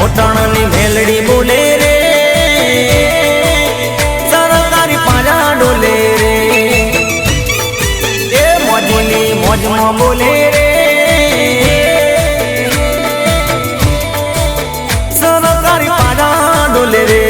મોટણની મેલડી બોલે રે સરકારી પાજા ડોલે રે એ મોજની મોજમાં બોલે રે સરકારી પાજા ડોલે રે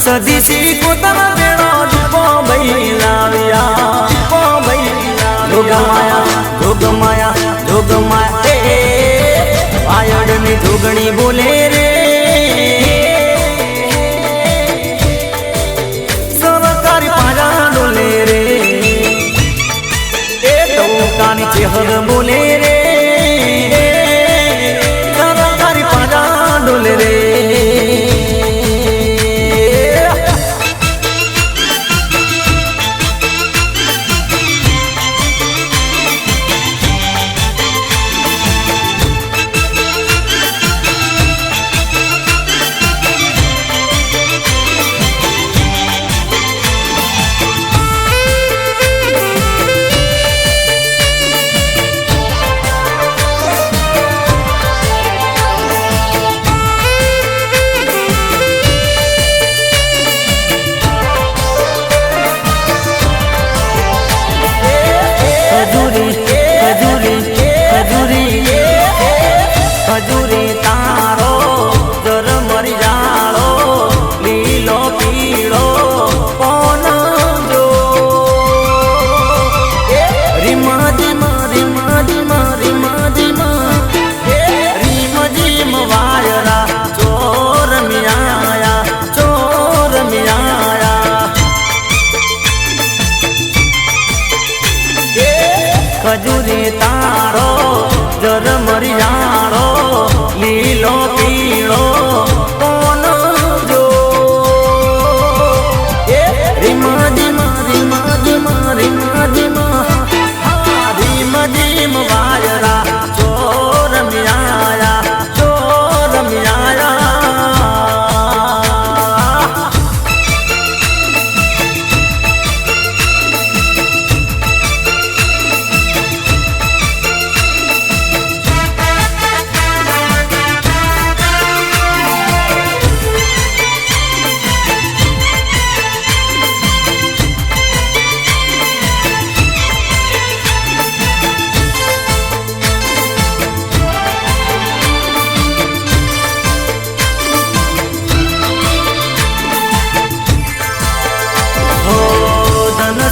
સદીસી કોતરા બેડો ડૂબો ભઈ લાવ્યા જોગમાયા પાયડની જોગણી બોલે રે સરકારી પાજા ડોલે રે એ ટોકાની ચેહર બોલે રે સરકારી પાજા ડોલે રે ખજૂરી તારો જર મરી જાળો લીલો પીળો કોણ જો રીમા ધીમા રીમા ધીમા રીમા ધીમા રીમ જીમ વાયરા ચોર મિયાયા ખજૂરી તારો જર મરી જાળો લીલો પીળો કોણ જો રીમા ધીમા રીમા ધીમા રીમા ધીમા રીમ ધીમ વાયરા ચોર મિયાયા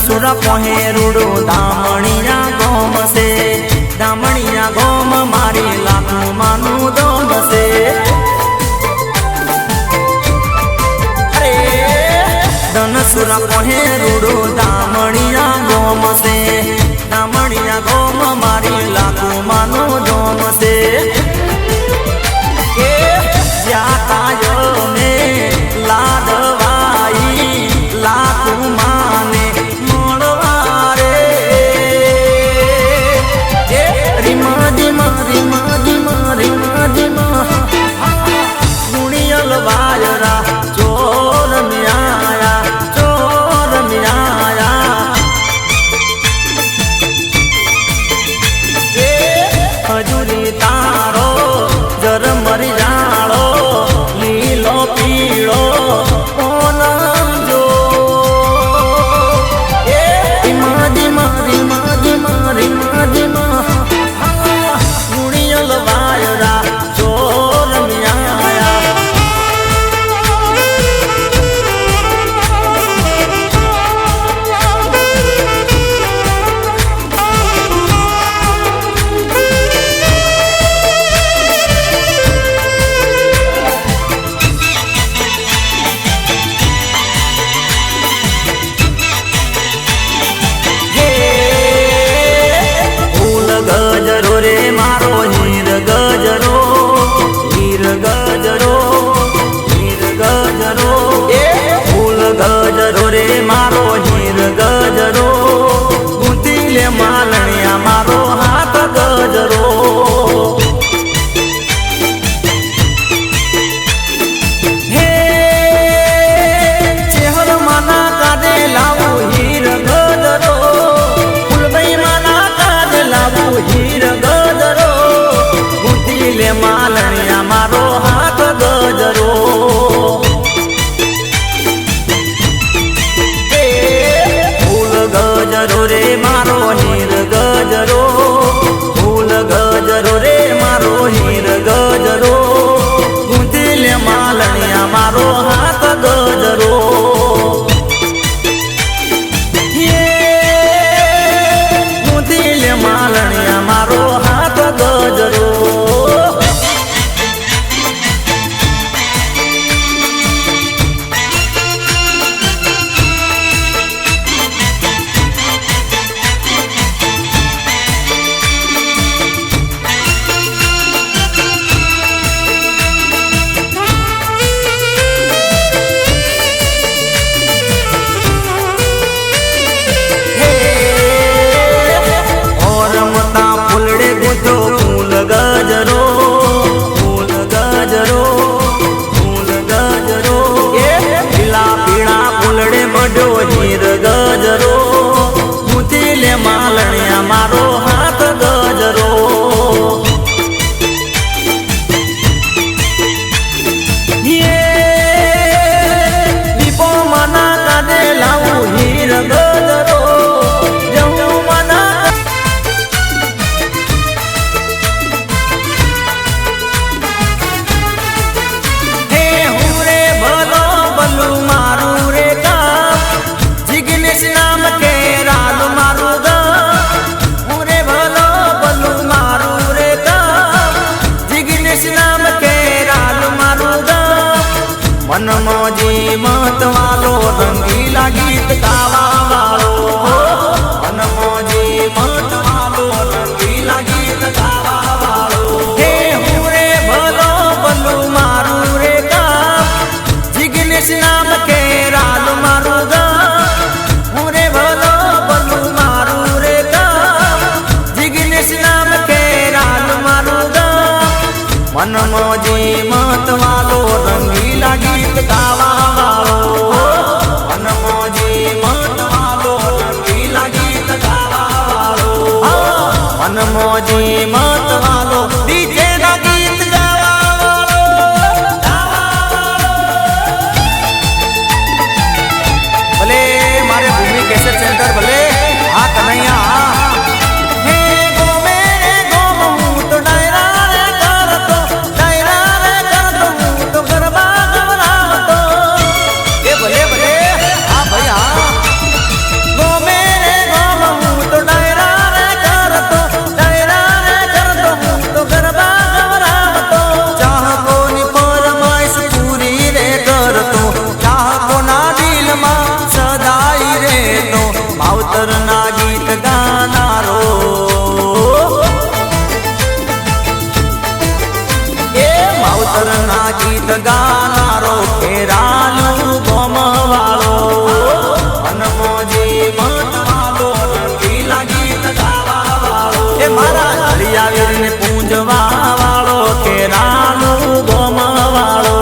સુરા પહેરુડો દામણિયા ગોમ છે દામણિયા ગોમ મારી લાખો માનું દોમ છે અરે ધન સુરા પહેરુડો દામણિયા ગોમ છે દામણિયા ગોમ મારી લાખો માનું દોમ છે કે જ્યાં કાયો ને લાડવાઈ લાખો માને માલણિયા મારો હાથ ગજરો ફૂલ ગજરો રે મારો હીર ગજરો ફૂલ ગજરો રે મારો હીર ગજરો ગુંજીલે માલણિયા મારો હાથ ગજરો ગુંજીલે માલણિયા મારો હાથ ગજરો ગજરો ગુંજીલે માલણિયા મારો હાથ ગજરો દીપો મના કાઢે લાવું હીર ગજરો જવું મના હે હું રે ભલો ભલું મારું રે નામ કે રાલ મારું ગામ હું રે ભલો ભલું મારું રે ગામ જિગ્નેશ નામ કે રાલ મારું ગામ મન મોજી મત વાલો રંગીલા ગીત ગાવા વાળો મન મોજી મત વાલો રંગીલા ગીત ગાવા વાળો હે હું રે ભલો ભલું મારું રે ગામ જિગ્નેશ નામ કે રાલ મારું ગામ મન મોજી મત વાલો રંગીલા ગીત ગાવા વાળો મન મોજી મત વાલો રંગીલા ગીત ગાવા વાળો મન મોજી મત વાલો ડીજે ના ગીત ગાવા વાળો ભલે મારે ભૂમિ કેસેટ સેન્ટર ભલે હા કનૈયા માવતરના ગીત ગાનારો એ માવતરના ગીત ગાનારો ફેરાલું ગોમ વાળો મન મોજી મત વાળો રંગીલા ગીત ગાવા વાળો એ મારા હરિયાવીરને પૂંજવા વાળો ફેરાલું ગોમ વાળો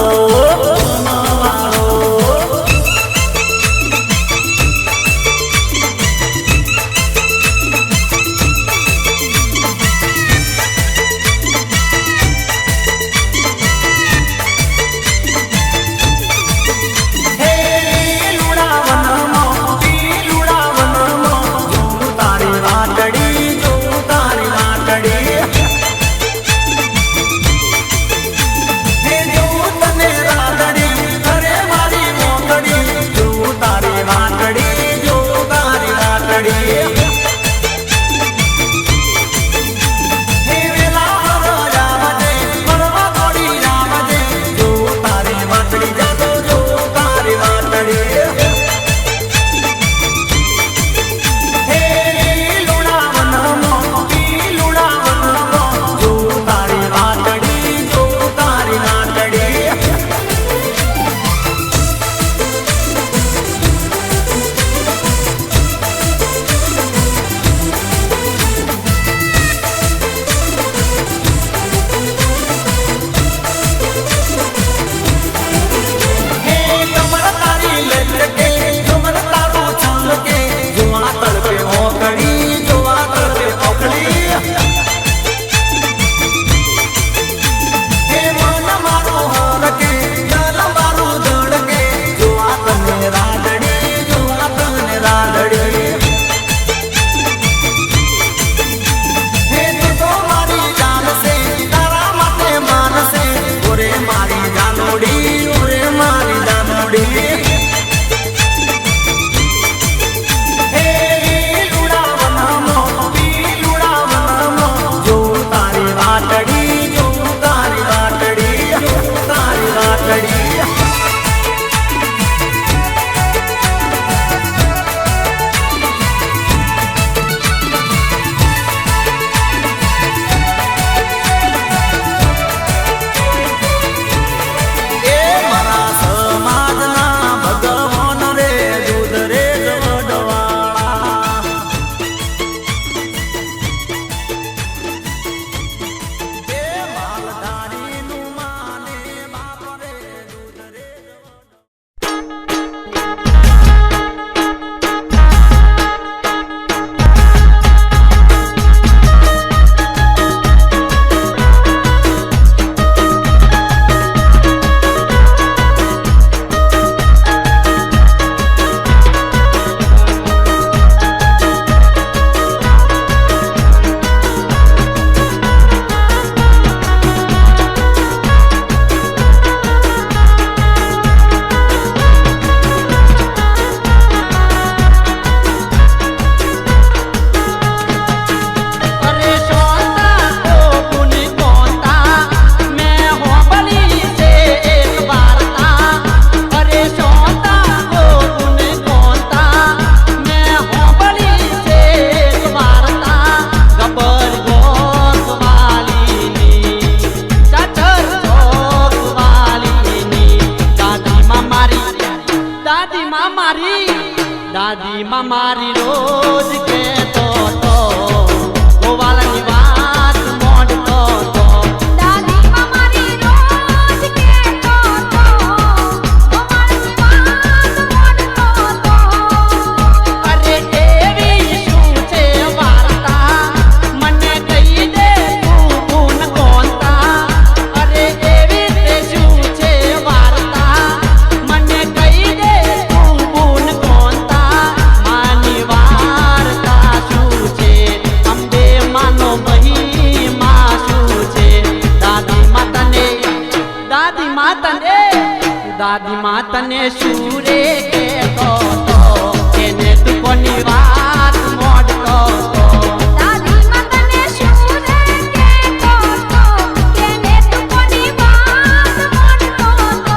દાદીમાં મારી રોજ કહેતો તો ગોવાળની વાત મોડતો તો દાદીમાં મારી રોજ કહેતો તો ગોવાળની વાત મોડતો તો અરે એવી શું છે વાર્તા મને કહી દે તું ગુણ કોનતા અરે એવી તે શું છે વાર્તા મને કહી દે તું ગુણ કોનતા માની વાર્તા શું છે અંબે માનો મહિમા શું છે દાદી માતને શુરે કહેતો તો એને તું કોની વાત મોડતો તો દાદીમાં તને શું રે કહેતો તો કેને તું કોની વાત મોડતો તો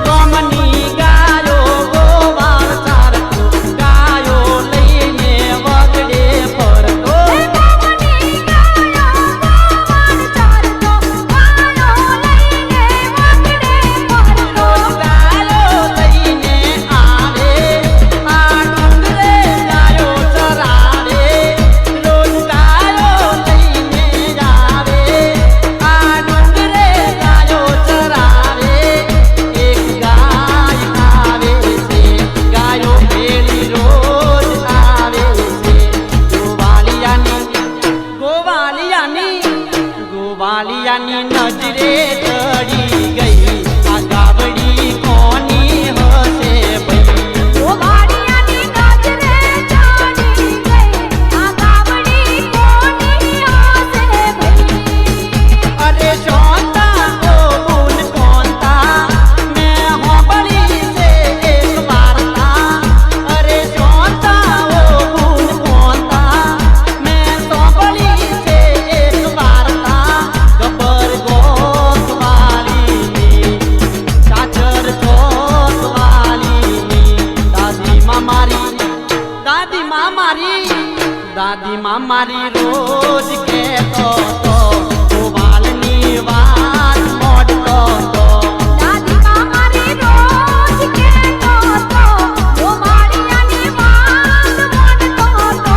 ગમની ગાયો ગોવાળ ચારતો ગાયો લઈને વગડે ફરતો ગમની ગાયો ગોવાળ ચારતો ગાયો લઈને વગડે ફરતો ગાયો લઈને આવે આ ડુંગરે ગાયો ચરાવે રોજ ગાયો લઈને આવે આ ડુંગરે ગાયો ચરાવે એક ગાય આવે છે ગાયો ભેળી રોજ આવે છે ગોવાળિયાની નજરે ચડી ગઈ આ ગાવડી કોની હશે ભઈ ગોવાળિયાની નજરે ચડી ગઈ આ ગાવડી કોની હશે ભઈ અરે શોતા ઓ ગુણ કોનતા મેં હોંભળી છે એક વાર્તા અરે શોતા ઓ ગુણ કોનતા મેં સાંભળી છે એક વાર્તા ગબર ગોતવાળીની ચાચર ચોટવાળીની દાદીમાં મારી રોજ કહેતો તો ગોવાળની વાત મોડતો તો દાદીમાં મારી રોજ કહેતો તો ગોવાળિયાની વાત મોડતો તો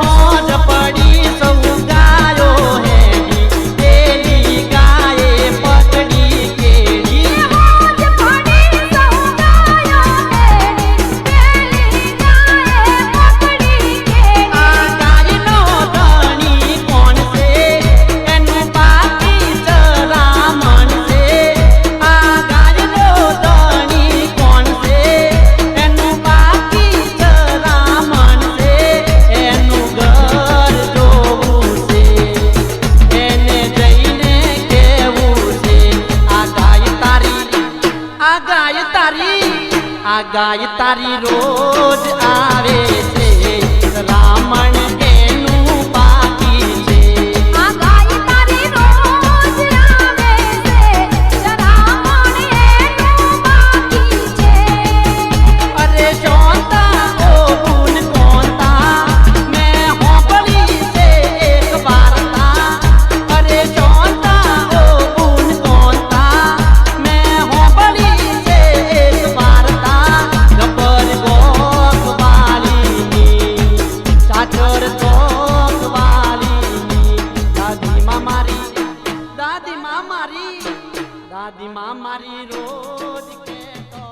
હોજ પડી સૌ ગાયો હેડી પેલી ગાયે પકડી કેડી હોજ પડી સૌ ગાયો હેડી પેલી ગાયે પકડી કેડી આ ગાયનો ધણી કોણ છે એનું બાકી ચરામણ છે આ ગાયનો ધણી કોણ છે એનું બાકી ચરામણ છે એનું ઘર જોવું છે એને જઈને કેવું છે આ ગાય તારી રોજ આવે છે રામણ એનું બાકી છે આ ગાય તારી રોજ આવે છે ચરામણ એનું બાકી છે અરે શોતા ઓ ગુણ કોનતા મેં હોંભળી છે એક વાર્તા અરે શોતા ઓ ગુણ કોનતા મેં હોંભળી છે એક વાર્તા દાદીમાં મારી રોજ કહેતો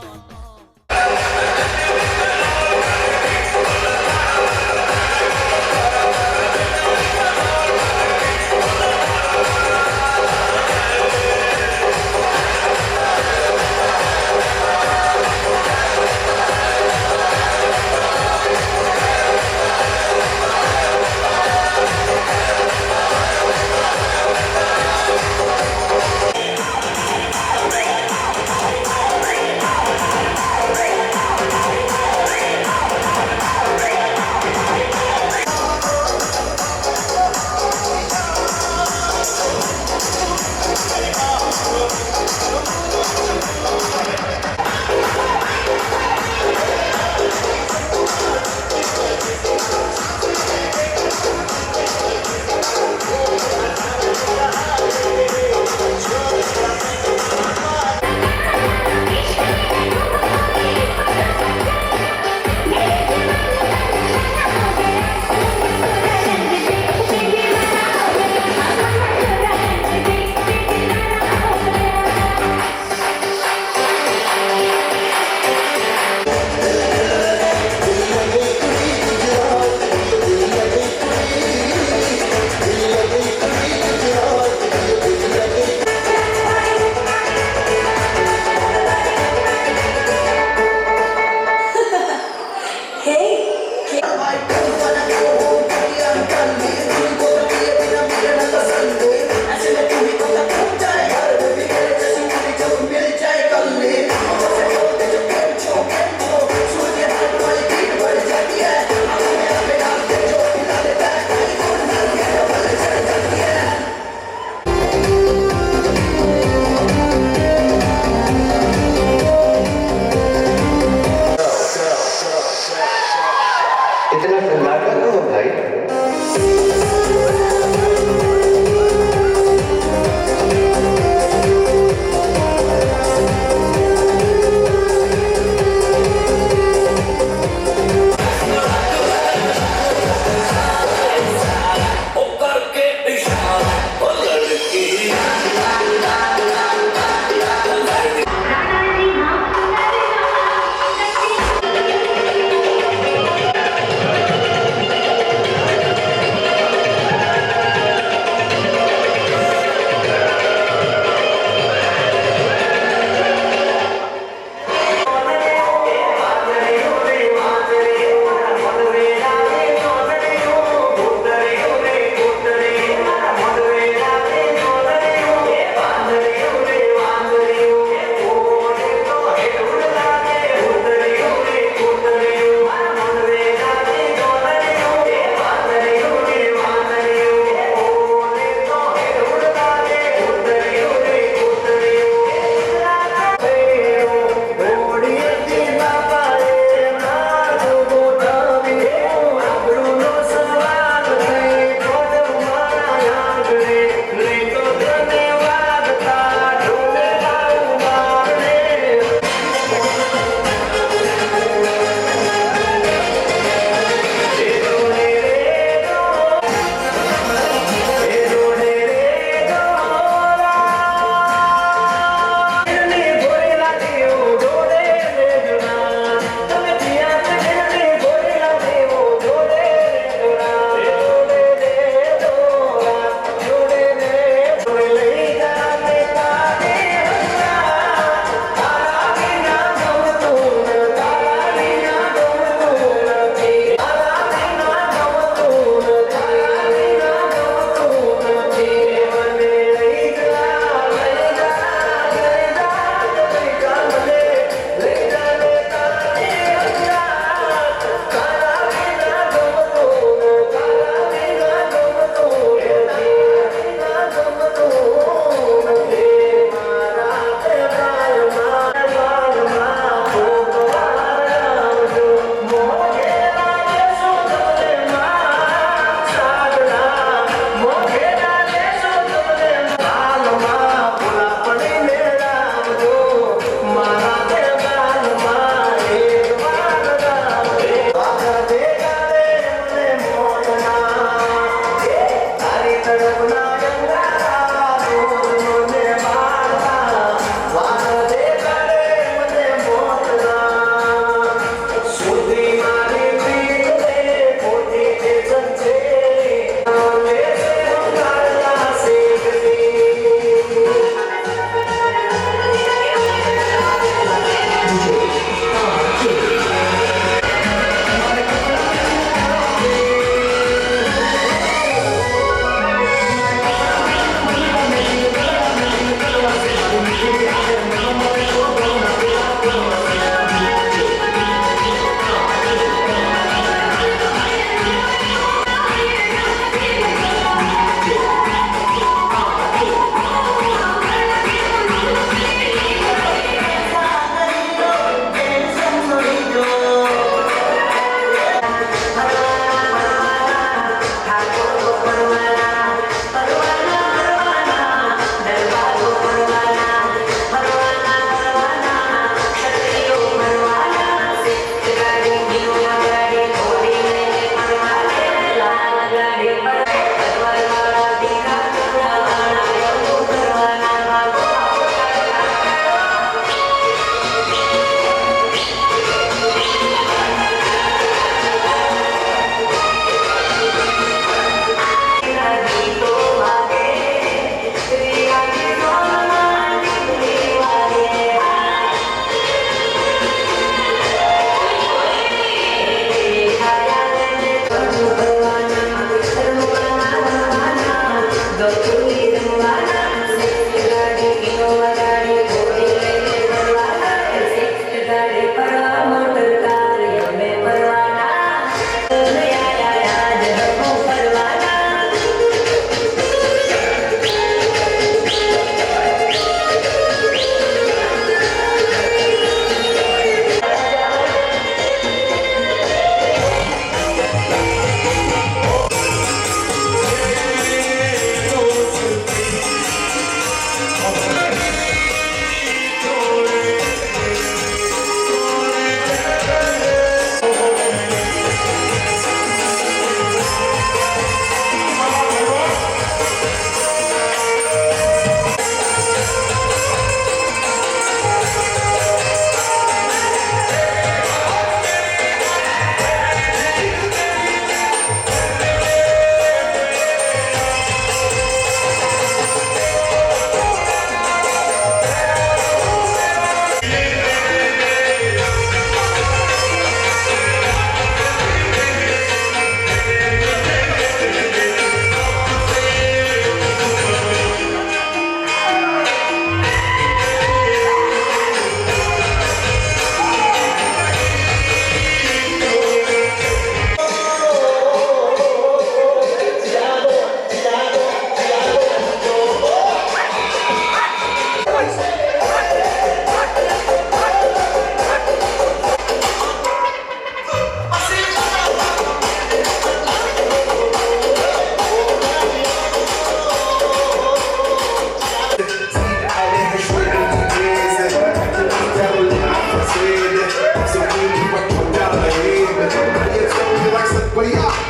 बढ़िया